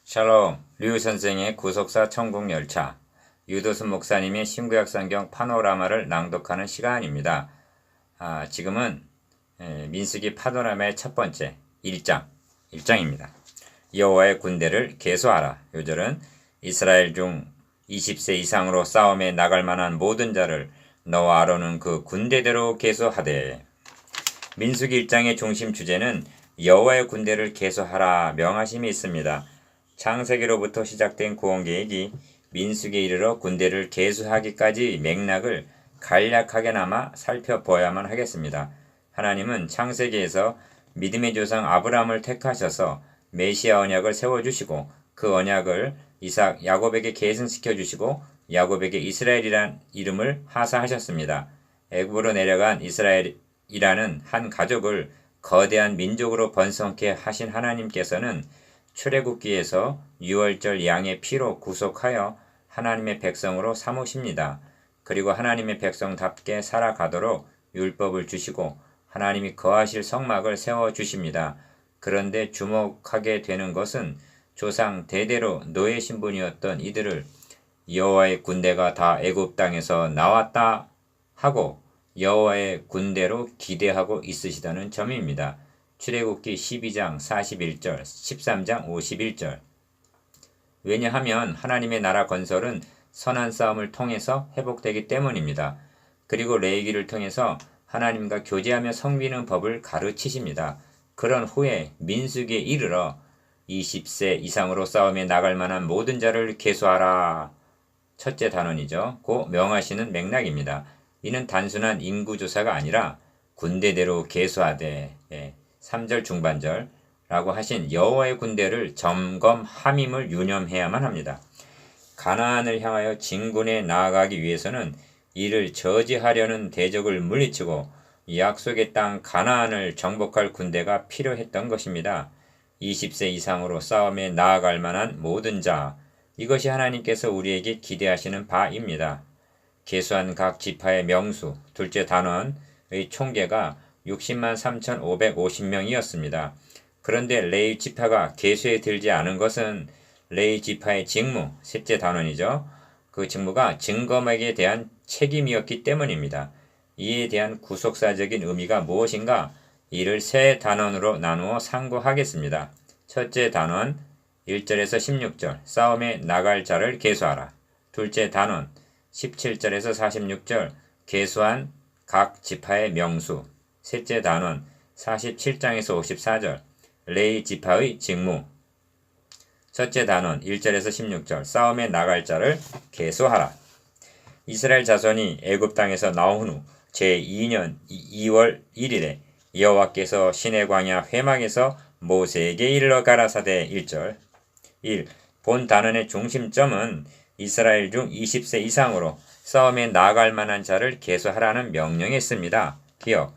샬롬, 류 선생의 구속사 천국열차, 유도순 목사님의 신구약 성경 파노라마를 낭독하는 시간입니다. 지금은 민수기 파노라마의 첫 번째 1장입니다. 여호와의 군대를 계수하라. 요절은 이스라엘 중 20세 이상으로 싸움에 나갈 만한 모든 자를 너와 아론은 그 군대대로 계수하되. 민수기 1장의 중심 주제는 여호와의 군대를 계수하라 명하심이 있습니다. 창세기로부터 시작된 구원계획이 민수기에 이르러 군대를 계수하기까지 맥락을 간략하게나마 살펴보아야만 하겠습니다. 하나님은 창세기에서 믿음의 조상 아브라함을 택하셔서 메시아 언약을 세워주시고 그 언약을 이삭, 야곱에게 계승시켜 주시고 야곱에게 이스라엘이란 이름을 하사하셨습니다. 애굽으로 내려간 이스라엘이라는 한 가족을 거대한 민족으로 번성케 하신 하나님께서는 출애굽기에서 유월절 양의 피로 구속하여 하나님의 백성으로 삼으십니다. 그리고 하나님의 백성답게 살아가도록 율법을 주시고 하나님이 거하실 성막을 세워주십니다. 그런데 주목하게 되는 것은 조상 대대로 노예 신분이었던 이들을 여호와의 군대가 다 애굽 땅에서 나왔다 하고 여호와의 군대로 기대하고 있으시다는 점입니다. 출애굽기 12장 41절, 13장 51절. 왜냐하면 하나님의 나라 건설은 선한 싸움을 통해서 회복되기 때문입니다. 그리고 레위기를 통해서 하나님과 교제하며 섬기는 법을 가르치십니다. 그런 후에 민수기에 이르러 20세 이상으로 싸움에 나갈 만한 모든 자를 계수하라. 첫째 단원이죠. 고 명하시는 맥락입니다. 이는 단순한 인구조사가 아니라 군대대로 계수하되 3절 중반절라고 하신 여호와의 군대를 점검함임을 유념해야만 합니다. 가나안을 향하여 진군에 나아가기 위해서는 이를 저지하려는 대적을 물리치고 약속의 땅 가나안을 정복할 군대가 필요했던 것입니다. 20세 이상으로 싸움에 나아갈 만한 모든 자, 이것이 하나님께서 우리에게 기대하시는 바입니다. 계수한 각 지파의 명수, 둘째 단원의 총계가 60만 3,550명이었습니다. 그런데 레위 지파가 계수에 들지 않은 것은 레위 지파의 직무, 셋째 단원이죠. 그 직무가 증거막에 대한 책임이었기 때문입니다. 이에 대한 구속사적인 의미가 무엇인가? 이를 세 단원으로 나누어 상고하겠습니다. 첫째 단원 1절에서 16절 싸움에 나갈 자를 계수하라. 둘째 단원 17절에서 46절 계수한 각 지파의 명수. 셋째 단원 47장에서 54절 레위 지파의 직무. 첫째 단원 1절에서 16절 싸움에 나갈 자를 계수하라. 이스라엘 자손이 애굽 땅에서 나온 후 제2년 2월 1일에 여호와께서 시내 광야 회막에서 모세에게 이르러 가라사대. 1절 1. 본 단원의 중심점은 이스라엘 중 20세 이상으로 싸움에 나아갈 만한 자를 계수하라는 명령이었습니다. 기억.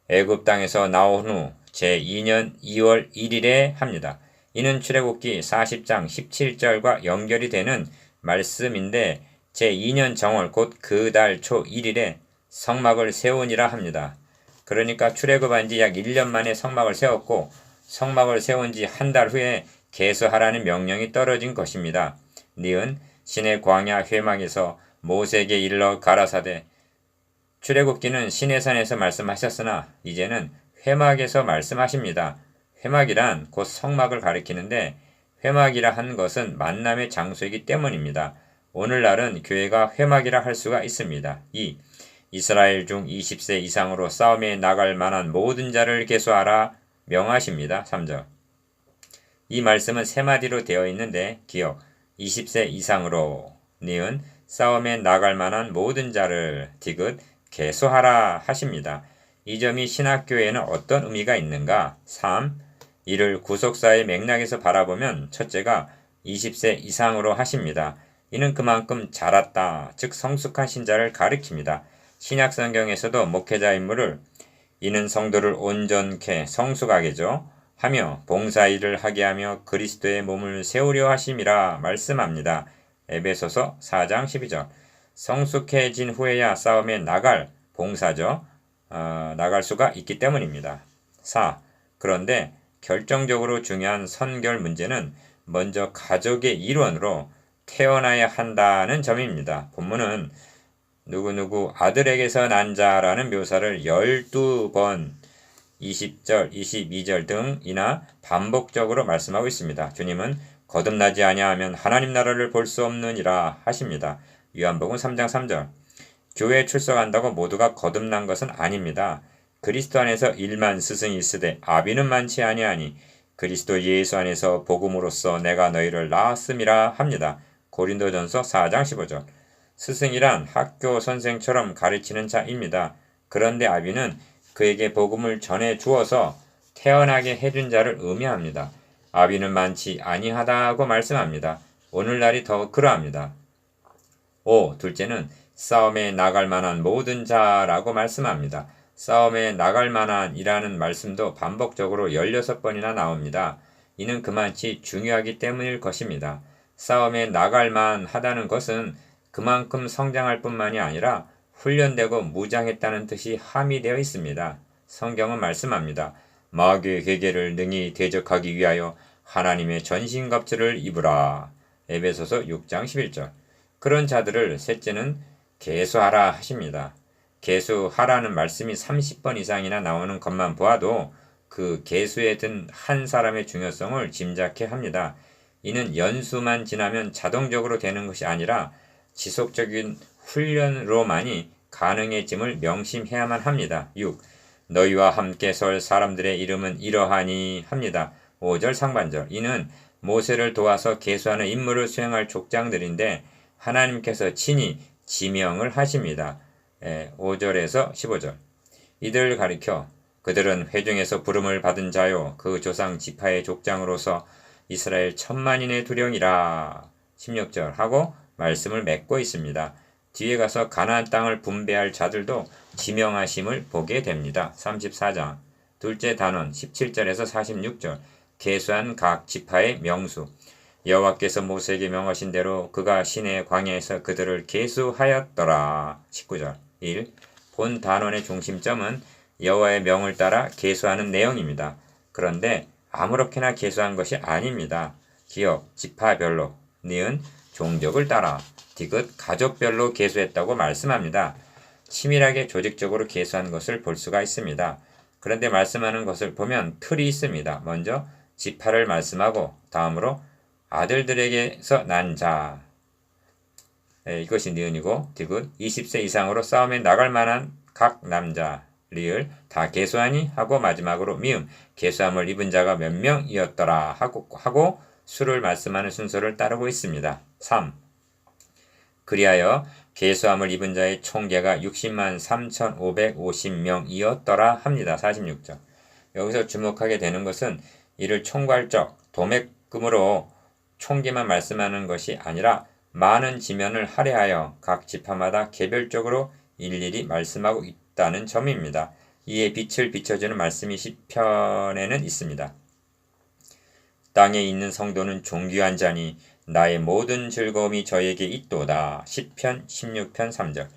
애굽 땅에서 나온 후 제2년 2월 1일에 합니다. 이는 출애굽기 40장 17절과 연결이 되는 말씀인데 제2년 정월 곧 그 달 초 1일에 성막을 세우니라 합니다. 그러니까 출애굽한 지 약 1년 만에 성막을 세웠고 성막을 세운 지 한 달 후에 계수하라는 명령이 떨어진 것입니다. 니은 시내 광야 회막에서 모세에게 일러 가라사대. 출애굽기는 시내산에서 말씀하셨으나 이제는 회막에서 말씀하십니다. 회막이란 곧 성막을 가리키는데 회막이라 한 것은 만남의 장소이기 때문입니다. 오늘날은 교회가 회막이라 할 수가 있습니다. 2. 이스라엘 중 20세 이상으로 싸움에 나갈 만한 모든 자를 계수하라 명하십니다. 3절. 이 말씀은 세 마디로 되어 있는데 기억 20세 이상으로 니은 싸움에 나갈 만한 모든 자를 디귿 계수하라 하십니다. 이 점이 신학교에는 어떤 의미가 있는가? 3. 이를 구속사의 맥락에서 바라보면 첫째가 20세 이상으로 하십니다. 이는 그만큼 자랐다, 즉 성숙한 신자를 가리킵니다. 신약 성경에서도 목회자 임무를 이는 성도를 온전케 성숙하게죠 하며 봉사일을 하게 하며 그리스도의 몸을 세우려 하심이라 말씀합니다. 에베소서 4장 12절. 성숙해진 후에야 싸움에 나갈 봉사죠. 나갈 수가 있기 때문입니다. 4. 그런데 결정적으로 중요한 선결 문제는 먼저 가족의 일원으로 태어나야 한다는 점입니다. 본문은 누구누구 아들에게서 난 자라는 묘사를 12번 20절, 22절 등이나 반복적으로 말씀하고 있습니다. 주님은 거듭나지 아니하면 하나님 나라를 볼 수 없느니라 하십니다. 요한복음 3장 3절. 교회에 출석한다고 모두가 거듭난 것은 아닙니다. 그리스도 안에서 1만 스승이 있으되 아비는 많지 아니하니 그리스도 예수 안에서 복음으로써 내가 너희를 낳았음이라 합니다. 고린도전서 4장 15절. 스승이란 학교 선생처럼 가르치는 자입니다. 그런데 아비는 그에게 복음을 전해 주어서 태어나게 해준 자를 의미합니다. 아비는 많지 아니하다고 말씀합니다. 오늘날이 더 그러합니다. 둘째는 싸움에 나갈 만한 모든 자라고 말씀합니다. 싸움에 나갈 만한 이라는 말씀도 반복적으로 16번이나 나옵니다. 이는 그만치 중요하기 때문일 것입니다. 싸움에 나갈 만하다는 것은 그만큼 성장할 뿐만이 아니라 훈련되고 무장했다는 뜻이 함의되어 있습니다. 성경은 말씀합니다. 마귀의 계계를 능히 대적하기 위하여 하나님의 전신갑주를 입으라. 에베소서 6장 11절. 그런 자들을 셋째는 계수하라 하십니다. 계수하라는 말씀이 30번 이상이나 나오는 것만 보아도 그 계수에 든 한 사람의 중요성을 짐작케 합니다. 이는 연수만 지나면 자동적으로 되는 것이 아니라 지속적인 훈련으로만이 가능해짐을 명심해야만 합니다. 6. 너희와 함께 설 사람들의 이름은 이러하니 합니다. 5절 상반절. 이는 모세를 도와서 계수하는 임무를 수행할 족장들인데 하나님께서 친히 지명을 하십니다. 5절에서 15절. 이들을 가리켜 그들은 회중에서 부름을 받은 자요 그 조상 지파의 족장으로서 이스라엘 천만인의 두령이라 16절 하고 말씀을 맺고 있습니다. 뒤에 가서 가나안 땅을 분배할 자들도 지명하심을 보게 됩니다. 34장 둘째 단원 17절에서 46절 계수한 각 지파의 명수 여호와께서 모세에게 명하신 대로 그가 시내 광야에서 그들을 계수하였더라. 19절 1. 본 단원의 중심점은 여호와의 명을 따라 계수하는 내용입니다. 그런데 아무렇게나 계수한 것이 아닙니다. 기업, 지파별로, 니은, 종족을 따라, 디귿, 가족별로 계수했다고 말씀합니다. 치밀하게 조직적으로 계수한 것을 볼 수가 있습니다. 그런데 말씀하는 것을 보면 틀이 있습니다. 먼저 지파를 말씀하고 다음으로 아들들에게서 난 자, 이것이 니은이고 디귿 20세 이상으로 싸움에 나갈 만한 각 남자 리을 다 계수하니 하고 마지막으로 미음 계수함을 입은 자가 몇 명이었더라 하고 수를 말씀하는 순서를 따르고 있습니다. 3. 그리하여 계수함을 입은 자의 총계가 60만 3,550명이었더라 합니다. 46절. 여기서 주목하게 되는 것은 이를 총괄적 도매금으로 총계만 말씀하는 것이 아니라 많은 지면을 할애하여 각 지파마다 개별적으로 일일이 말씀하고 있다는 점입니다. 이에 빛을 비춰주는 말씀이 시편에는 있습니다. 땅에 있는 성도는 존귀한 자니 나의 모든 즐거움이 저에게 있도다. 시편 16편 3절.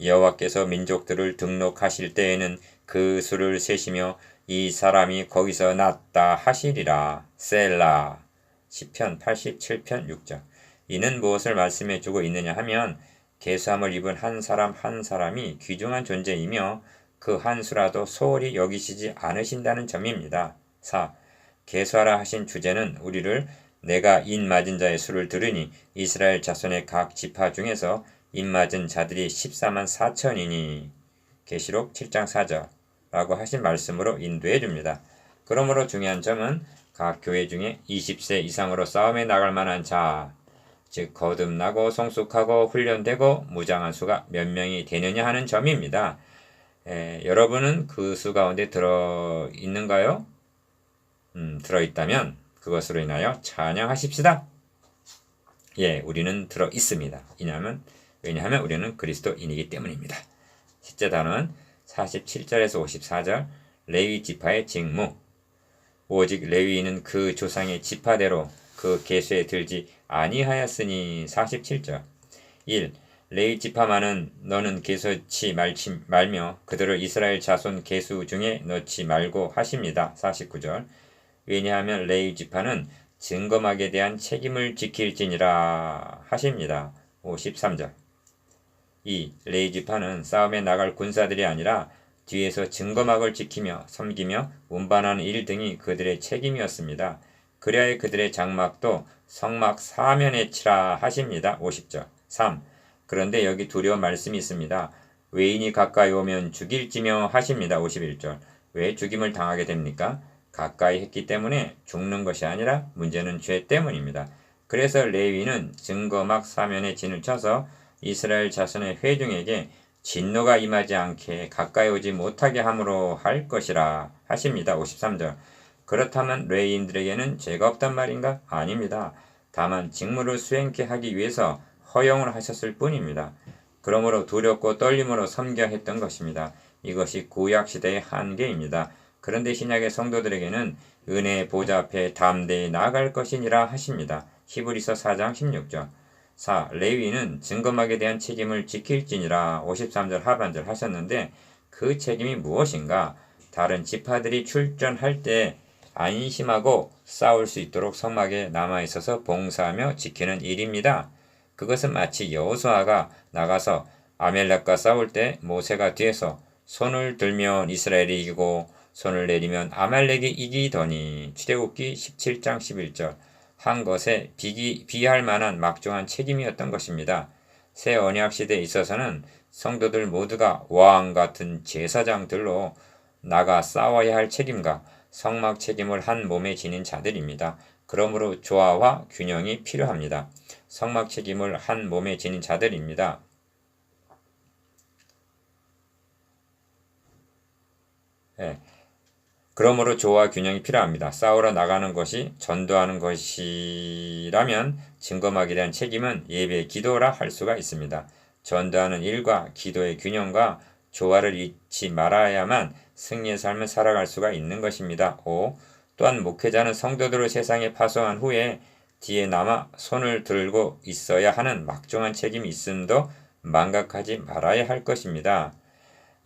여호와께서 민족들을 등록하실 때에는 그 수를 세시며 이 사람이 거기서 났다 하시리라. 셀라. 시편 87편 6절. 이는 무엇을 말씀해 주고 있느냐 하면 계수함을 입은 한 사람 한 사람이 귀중한 존재이며 그 한 수라도 소홀히 여기시지 않으신다는 점입니다. 4. 계수하라 하신 주제는 우리를 내가 인맞은 자의 수를 들으니 이스라엘 자손의 각 지파 중에서 인맞은 자들이 14만 4천이니 계시록 7장 4절 라고 하신 말씀으로 인도해 줍니다. 그러므로 중요한 점은 각 교회 중에 20세 이상으로 싸움에 나갈 만한 자, 즉 거듭나고 성숙하고 훈련되고 무장한 수가 몇 명이 되느냐 하는 점입니다. 여러분은 그 수 가운데 들어있는가요? 들어있다면 그것으로 인하여 찬양하십시다. 예, 우리는 들어있습니다. 왜냐하면 우리는 그리스도인이기 때문입니다. 셋째 단원 47절에서 54절 레위 지파의 직무 오직 레위인은 그 조상의 지파대로 그 계수에 들지 아니하였으니 47절 1. 레위 지파만은 너는 계수치 말며 그들을 이스라엘 자손 계수 중에 넣지 말고 하십니다. 49절 왜냐하면 레위 지파는 증거막에 대한 책임을 지킬지니라 하십니다. 53절. 2. 레위 지파는 싸움에 나갈 군사들이 아니라 뒤에서 증거막을 지키며 섬기며 운반하는 일 등이 그들의 책임이었습니다. 그리하여 그들의 장막도 성막 사면에 치라 하십니다. 50절. 3. 그런데 여기 두려운 말씀이 있습니다. 외인이 가까이 오면 죽일지며 하십니다. 51절. 왜 죽임을 당하게 됩니까? 가까이 했기 때문에 죽는 것이 아니라 문제는 죄 때문입니다. 그래서 레위는 증거막 사면에 진을 쳐서 이스라엘 자손의 회중에게 진노가 임하지 않게 가까이 오지 못하게 함으로 할 것이라 하십니다. 53절. 그렇다면 레위인들에게는 죄가 없단 말인가? 아닙니다. 다만 직무를 수행케 하기 위해서 허용을 하셨을 뿐입니다. 그러므로 두렵고 떨림으로 섬겨야 했던 것입니다. 이것이 구약시대의 한계입니다. 그런데 신약의 성도들에게는 은혜의 보좌 앞에 담대히 나아갈 것이니라 하십니다. 히브리서 4장 16절. 4. 레위는 증거막에 대한 책임을 지킬지니라 53절 하반절 하셨는데 그 책임이 무엇인가? 다른 지파들이 출전할 때 안심하고 싸울 수 있도록 성막에 남아있어서 봉사하며 지키는 일입니다. 그것은 마치 여호수아가 나가서 아멜렉과 싸울 때 모세가 뒤에서 손을 들면 이스라엘이 이기고 손을 내리면 아말렉이 이기더니 출애굽기 17장 11절 한 것에 비할 만한 막중한 책임이었던 것입니다. 새 언약 시대에 있어서는 성도들 모두가 왕 같은 제사장들로 나가 싸워야 할 책임과 성막 책임을 한 몸에 지닌 자들입니다. 그러므로 조화와 균형이 필요합니다. 성막 책임을 한 몸에 지닌 자들입니다. 그러므로 조화와 균형이 필요합니다. 싸우러 나가는 것이 전도하는 것이라면 증거막에 대한 책임은 예배, 기도라 할 수가 있습니다. 전도하는 일과 기도의 균형과 조화를 잃지 말아야만 승리의 삶을 살아갈 수가 있는 것입니다. 5. 또한 목회자는 성도들을 세상에 파송한 후에 뒤에 남아 손을 들고 있어야 하는 막중한 책임이 있음도 망각하지 말아야 할 것입니다.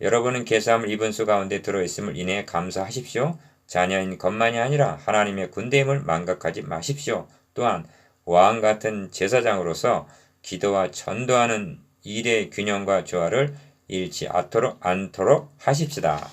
여러분은 계수함을 입은 수 가운데 들어있음을 인해 감사하십시오. 자녀인 것만이 아니라 하나님의 군대임을 망각하지 마십시오. 또한 왕 같은 제사장으로서 기도와 전도하는 일의 균형과 조화를 잃지 않도록 하십시다.